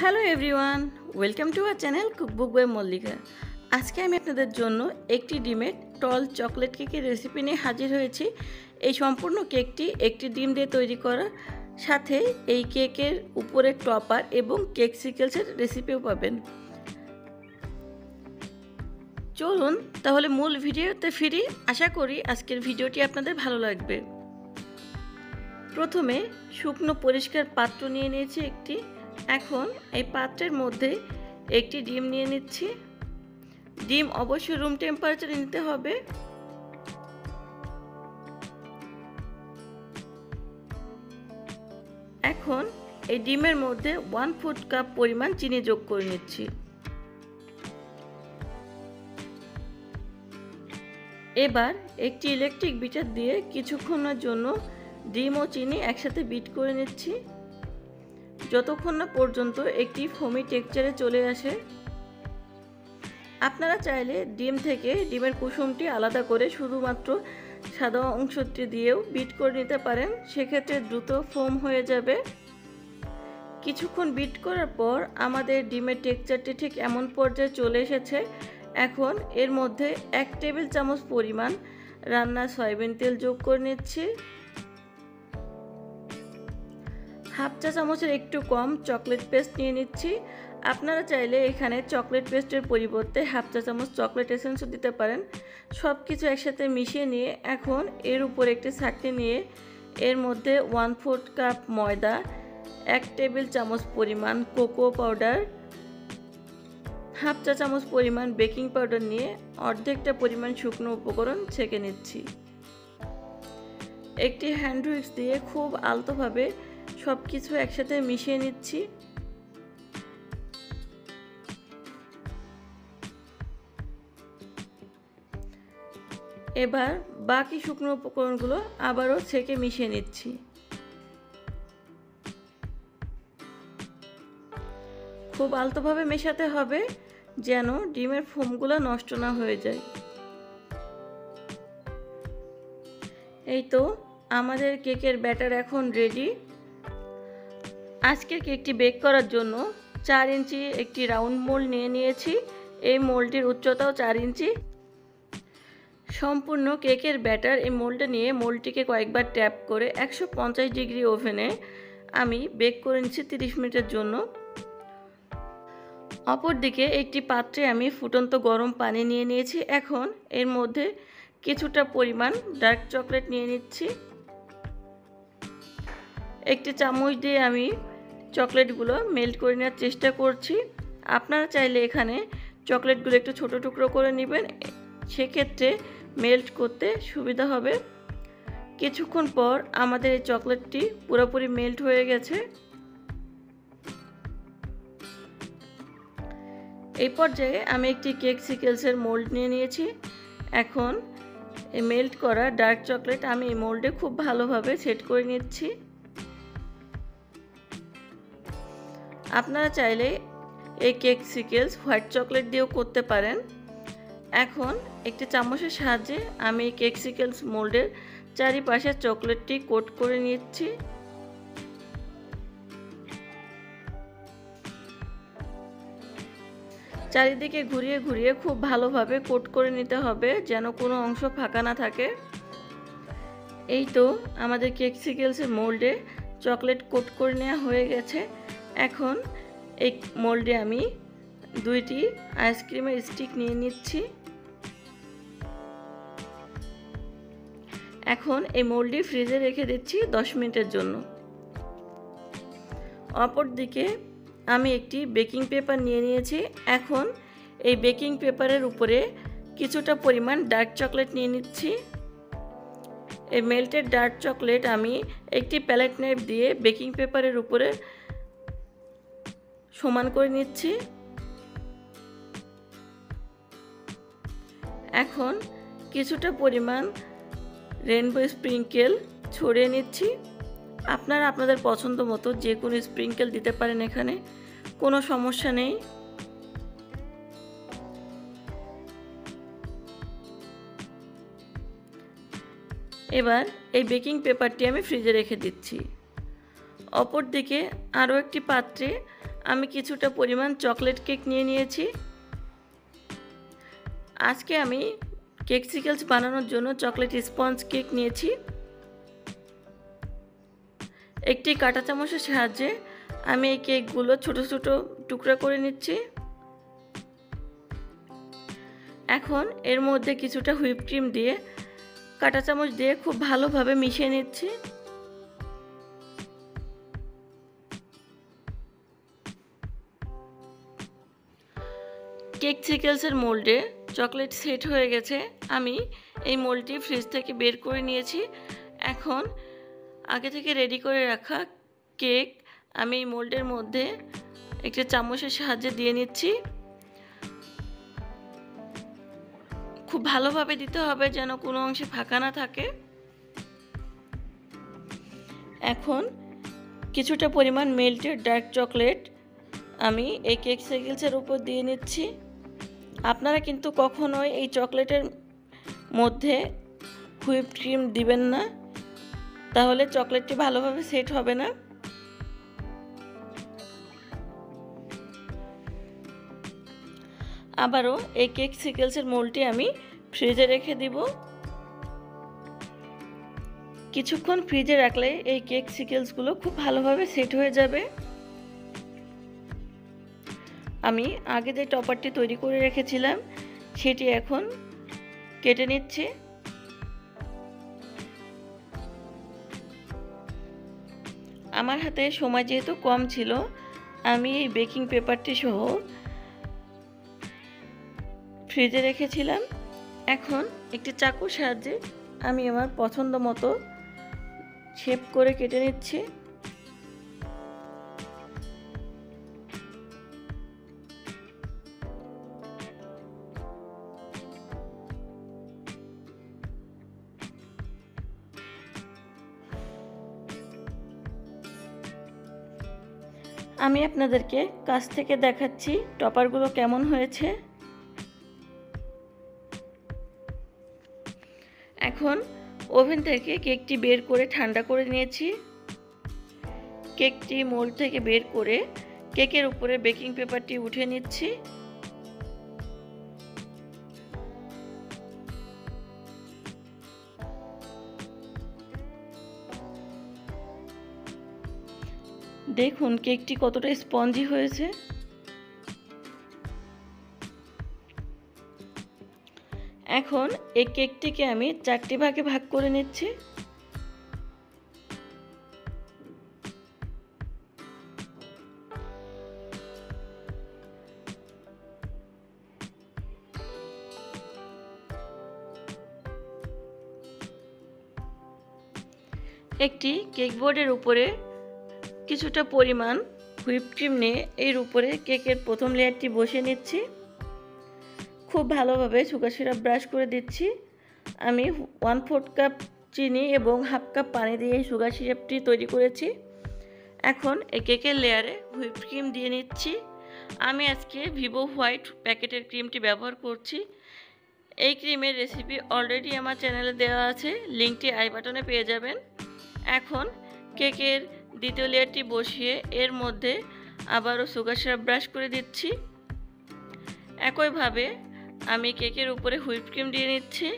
Hello everyone, welcome to our channel cookbook by Mallika. আজকে আমি আপনাদের জন্য একটি ডিমের টল চকলেট কেকের রেসিপি নিয়ে হাজির হয়েছি। এই সম্পূর্ণ কেকটি একটি ডিম দিয়ে তৈরি করা, সাথে এই কেকের উপরে টপার এবং কেক সিকেলসের রেসিপিও পাবেন। চলুন তাহলে মূল ভিডিওতে ফিরি। আশা করি আজকের ভিডিওটি আপনাদের ভালো লাগবে। প্রথমে শুকনো পরিষ্কার পাত্র নিয়ে নিয়েছি একটি। এখন এই পাত্রের মধ্যে একটি ডিম নিয়ে নিচ্ছি। ডিম অবশ্যই রুম টেম্পারেচারে নিতে হবে। এখন এই ডিমের মধ্যে 1/4 কাপ পরিমাণ চিনি যোগ করে নিচ্ছি। এবার একটি ইলেকট্রিক বিটার দিয়ে কিছুক্ষণের জন্য ডিম ও চিনি একসাথে বিট করে নিচ্ছি, যতক্ষণ না পর্যন্ত একটি ফোমি টেক্সচারে চলে আসে। আপনারা চাইলে ডিম থেকে ডিমের কুসুমটি আলাদা করে শুধুমাত্র সাদা অংশটি দিয়েও বিট করে নিতে পারেন, সেক্ষেত্রে দ্রুত ফোম হয়ে যাবে। কিছুক্ষণ বিট করার পর আমাদের ডিমের টেক্সচারটি ঠিক এমন পর্যায়ে চলে এসেছে। এখন এর মধ্যে 1 টেবিল চামচ পরিমাণ রান্নার সয়াবিন তেল যোগ করে নিচ্ছি। হাফ চা চামচের একটু কম চকলেট পেস্ট নিয়ে নিচ্ছি। আপনারা চাইলে এখানে চকলেট পেস্টের পরিবর্তে হাফ চা চামচ চকলেট এসেন্সও দিতে পারেন। সব কিছু একসাথে মিশিয়ে নিয়ে এখন এর উপর একটি ছাঁকনি নিয়ে এর মধ্যে 1/4 কাপ ময়দা, 1 টেবিল চামচ পরিমাণ কোকো পাউডার, হাফ চা চামচ পরিমাণ বেকিং পাউডার নিয়ে অর্ধেকটা পরিমাণ শুকনো উপকরণ ছেঁকে নিচ্ছি। একটি হ্যান্ড উইক্স দিয়ে খুব আলতোভাবে সব কিছু একসাথে মিশিয়ে নিচ্ছি। এবার বাকি শুকনো উপকরণগুলো আবারও ছেঁকে মিশিয়ে নিচ্ছি। খুব আলতোভাবে মেশাতে হবে যেন ডিমের ফোমগুলো নষ্ট না হয়ে যায়। এই তো আমাদের কেকের ব্যাটার এখন রেডি। আজকের কেকটি বেক করার জন্য 4 ইঞ্চি একটি রাউন্ড মোল্ড নিয়ে নিয়েছি। এই মোল্ডটির উচ্চতাও 4 ইঞ্চি। সম্পূর্ণ কেকের ব্যাটার এই মোল্ডে নিয়ে মোল্ডটিকে কয়েকবার ট্যাপ করে 150 ডিগ্রি ওভেনে আমি বেক করে নিচ্ছি 30 মিনিটের জন্য। অপরদিকে একটি পাত্রে আমি ফুটন্ত গরম পানি নিয়ে নিয়েছি। এখন এর মধ্যে কিছুটা পরিমাণ ডার্ক চকলেট নিয়ে নিচ্ছি। একটি চামচ দিয়ে আমি চকলেটগুলো মেল্ট করে নেওয়ার চেষ্টা করছি। আপনারা চাইলে এখানে চকলেটগুলো একটু ছোট টুকরো করে নেবেন, সেক্ষেত্রে মেল্ট করতে সুবিধা হবে। কিছুক্ষণ পর আমাদের এই চকলেটটি পুরোপুরি মেল্ট হয়ে গেছে। এই পর্যায়ে আমি একটি কেক সিকেলসের মোল্ড নিয়ে নিয়েছি। এখন এই মেল্ট করা ডার্ক চকলেট আমি এই মোল্ডে খুব ভালোভাবে সেট করে নিচ্ছি। আপনারা চাইলে এই কেক সিকেলস হোয়াইট চকলেট দিয়েও করতে পারেন। এখন একটি চামচের সাহায্যে আমি কেক সিকেলস মোল্ডের চারিপাশে চকলেটটি কোট করে নিচ্ছি। চারিদিকে ঘুরিয়ে ঘুরিয়ে খুব ভালোভাবে কোট করে নিতে হবে যেন কোনো অংশ ফাঁকা না থাকে। এই তো আমাদের কেক সিকেলসের মোল্ডে চকলেট কোট করে নেওয়া হয়ে গেছে। এখন এই মোল্ডে আমি 2টি আইসক্রিমের স্টিক নিয়ে নিচ্ছি। এখন এই মোল্ডটি ফ্রিজে রেখে দিচ্ছি 10 মিনিটের জন্য। অপরদিকে আমি একটি বেকিং পেপার নিয়ে নিয়েছি। এখন এই বেকিং পেপারের উপরে কিছুটা পরিমাণ ডার্ক চকলেট নিয়ে নিচ্ছি। এই মেল্টেড ডার্ক চকলেট আমি একটি প্যালেট নাইফ দিয়ে বেকিং পেপারের উপরে সমান করে নিচ্ছি। এখন কিছুটা পরিমাণ রেনবো স্প্রিঙ্কেল ছড়িয়ে নিচ্ছি। আপনারা আপনাদের পছন্দ মতো যে কোনো স্প্রিঙ্কেল দিতে পারেন, এখানে কোনো সমস্যা নেই। এবার এই বেকিং পেপারটি আমি ফ্রিজে রেখে দিচ্ছি। অপরদিকে আরও একটি পাত্রে আমি কিছুটা পরিমাণ চকলেট কেক নিয়ে নিয়েছি। আজকে আমি কেকসিকেলস বানানোর জন্য চকলেট স্পঞ্জ কেক নিয়েছি। একটি কাঁটা চামচের সাহায্যে আমি এই কেকগুলো ছোট ছোট টুকরা করে নিচ্ছি। এখন এর মধ্যে কিছুটা হুইপ ক্রিম দিয়ে কাঁটা চামচ দিয়ে খুব ভালোভাবে মিশিয়ে নিচ্ছি। কেকসিকেলসের মোল্ডে চকলেট সেট হয়ে গেছে। আমি এই মোল্ডটি ফ্রিজ থেকে বের করে নিয়েছি। এখন আগে থেকে রেডি করে রাখা কেক আমি এই মোল্ডের মধ্যে একটি চামচের সাহায্যে দিয়ে নিচ্ছি। খুব ভালোভাবে দিতে হবে যেন কোনো অংশে ফাঁকা না থাকে। এখন কিছুটা পরিমাণ মেল্টেড ডার্ক চকলেট আমি এই কেকসিকেলসের উপর দিয়ে নিচ্ছি। আপনারা কিন্তু কখনোই এই চকলেটের মধ্যে হুইপ ক্রিম দিবেন না, তাহলে চকলেটটি ভালোভাবে সেট হবে না। আবারও এই কেকসিকেলসের মোল্ডটি আমি ফ্রিজে রেখে দিব। কিছুক্ষণ ফ্রিজে রাখলে এই কেকসিকেলসগুলো খুব ভালোভাবে সেট হয়ে যাবে। আমি আগে যে টপারটি তৈরি করে রেখেছিলাম সেটি এখন কেটে নিচ্ছি। আমার হাতে সময় যেহেতু কম ছিল, আমি এই বেকিং পেপারটি সহ ফ্রিজে রেখেছিলাম। এখন একটি চাকুর সাহায্যে আমি আমার পছন্দ মতো শেপ করে কেটে নিচ্ছি। আমি আপনাদেরকে কাছ থেকে দেখাচ্ছি টপারগুলো কেমন হয়েছে। এখন ওভেন থেকে কেকটি বের করে ঠান্ডা করে নিয়েছি। কেকটি মোল্ড থেকে বের করে কেকের উপরে বেকিং পেপারটি উঠিয়ে নিচ্ছি। দেখুন কেকটি কতটা স্পঞ্জি হয়েছে। এখন এই কেকটিকে আমি 4টি ভাগে ভাগ করে নিচ্ছি। একটি কেক বোর্ডের উপরে কিছুটা পরিমাণ হুইপ ক্রিম নিয়ে এর উপরে কেকের প্রথম লেয়ারটি বসিয়ে নিচ্ছি। খুব ভালোভাবে সুগার সিরাপ ব্রাশ করে দিচ্ছি। আমি 1/4 কাপ চিনি এবং 1/2 কাপ পানি দিয়ে সুগার সিরাপটি তৈরি করেছি। এখন এই কেকের লেয়ারে হুইপ ক্রিম দিয়ে নিচ্ছি। আমি আজকে ভিভো হোয়াইট প্যাকেটের ক্রিমটি ব্যবহার করছি। এই ক্রিমের রেসিপি অলরেডি আমার চ্যানেলে দেওয়া আছে, লিঙ্কটি আই বাটনে পেয়ে যাবেন। এখন কেকের দ্বিতীয় লেয়ারটি বসিয়ে এর মধ্যে আবারও সুগার সিরাপ ব্রাশ করে দিচ্ছি। একইভাবে আমি কেকের উপরে হুইপ ক্রিম দিয়ে নিচ্ছি।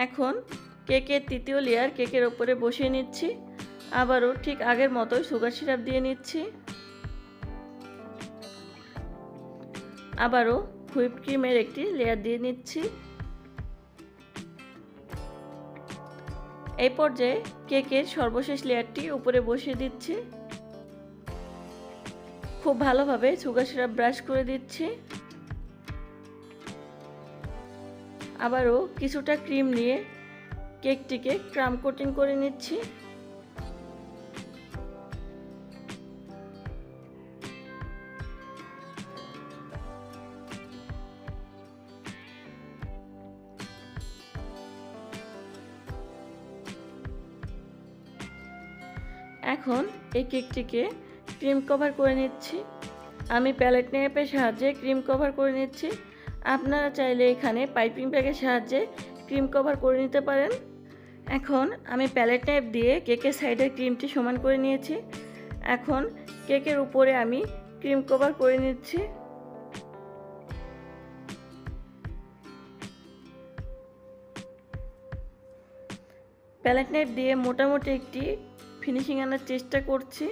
এখন কেকের তৃতীয় লেয়ার কেকের উপরে বসিয়ে নিচ্ছি। আবারও ঠিক আগের মতোই সুগার সিরাপ দিয়ে নিচ্ছি। আবারও হুইপ ক্রিমের একটি লেয়ার দিয়ে নিচ্ছি। এই পর্যায়ে কেকের সর্বশেষ লেয়ারটি উপরে বসিয়ে দিচ্ছি। খুব ভালোভাবে সুগার সিরাপ ব্রাশ করে দিচ্ছি। আবারও কিছুটা ক্রিম নিয়ে কেকটিকে ক্রাম কোটিং করে নিচ্ছি। এখন এই কেকটিকে ক্রিম কভার করে নিচ্ছি। আমি প্যালেট নাইফের সাহায্যে ক্রিম কভার করে নিচ্ছি। আপনারা চাইলে এখানে পাইপিং ব্যাগের সাহায্যে ক্রিম কভার করে নিতে পারেন। এখন আমি প্যালেট নাইফ দিয়ে কেকের সাইডের ক্রিমটি সমান করে নিয়েছি। এখন কেকের উপরে আমি ক্রিম কভার করে নিচ্ছি। প্যালেট নাইফ দিয়ে মোটামুটি একটি ফিনিশিং আনার চেষ্টা করছি।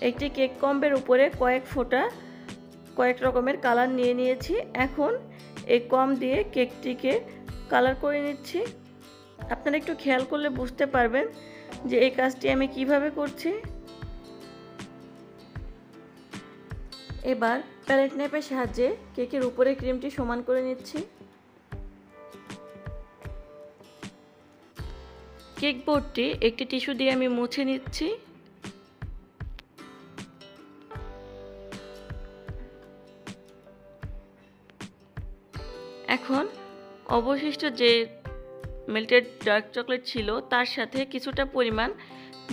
একটি কেক কম্বের উপরে কয়েক রকমের কালার নিয়ে নিয়েছি। এখন এই কম দিয়ে কেকটিকে কালার করে নিচ্ছি। আপনারা একটু খেয়াল করলে বুঝতে পারবেন যে এই কাজটি আমি কিভাবে করছি। এবার প্যালেট নাইফের সাহায্যে কেকের উপরে ক্রিমটি সমান করে নিচ্ছি। কেক বোর্ডটি একটি টিস্যু দিয়ে আমি মুছে নিচ্ছি। এখন অবশিষ্ট যে মেল্টেড ডার্ক চকলেট ছিল তার সাথে কিছুটা পরিমাণ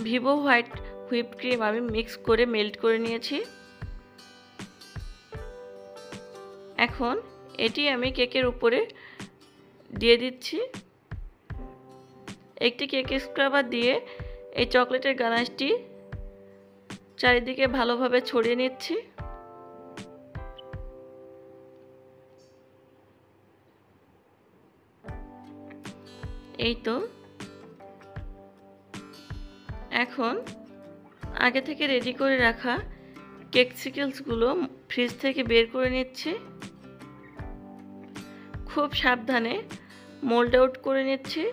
ভিভো হোয়াইট হুইপ ক্রিম আমি মিক্স করে মেল্ট করে নিয়েছি। এখন এটি আমি কেকের উপরে দিয়ে দিচ্ছি। একটি কেক স্ক্রাবার দিয়ে এই চকলেটের গানাশটি চারিদিকে ভালোভাবে ছড়িয়ে নিচ্ছি। এই তো। এখন আগে থেকে রেডি করে রাখা কেক সিকেলসগুলো ফ্রিজ থেকে বের করে নিচ্ছি। খুব সাবধানে মোল্ড আউট করে নিচ্ছি।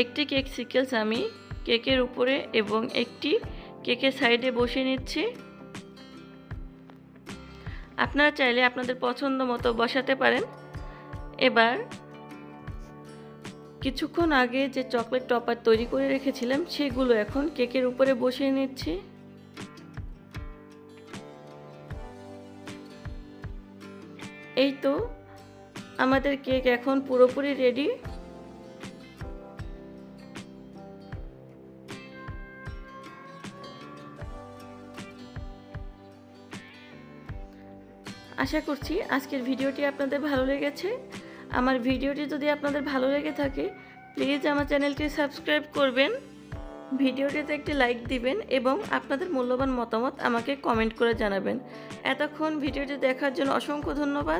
একটি কেক সিকেলস আমি কেকের উপরে এবং একটি কেকের সাইডে বসিয়ে নিচ্ছি। আপনারা চাইলে আপনাদের পছন্দ মতো বসাতে পারেন। এবার কিছুক্ষণ আগে যে চকলেট টপার তৈরি করে রেখেছিলাম সেগুলো এখন কেকের উপরে বসিয়ে নিচ্ছি। এই তো আমাদের কেক এখন পুরোপুরি রেডি। আশা করছি আজকের ভিডিওটি আপনাদের ভালো লেগেছে। আমার ভিডিওটি যদি আপনাদের ভালো লেগে থাকে প্লিজ আমার চ্যানেলটি সাবস্ক্রাইব করবেন, ভিডিওটিতে একটি লাইক দিবেন এবং আপনাদের মূল্যবান মতামত আমাকে কমেন্ট করে জানাবেন। এতক্ষণ ভিডিওটি দেখার জন্য অসংখ্য ধন্যবাদ।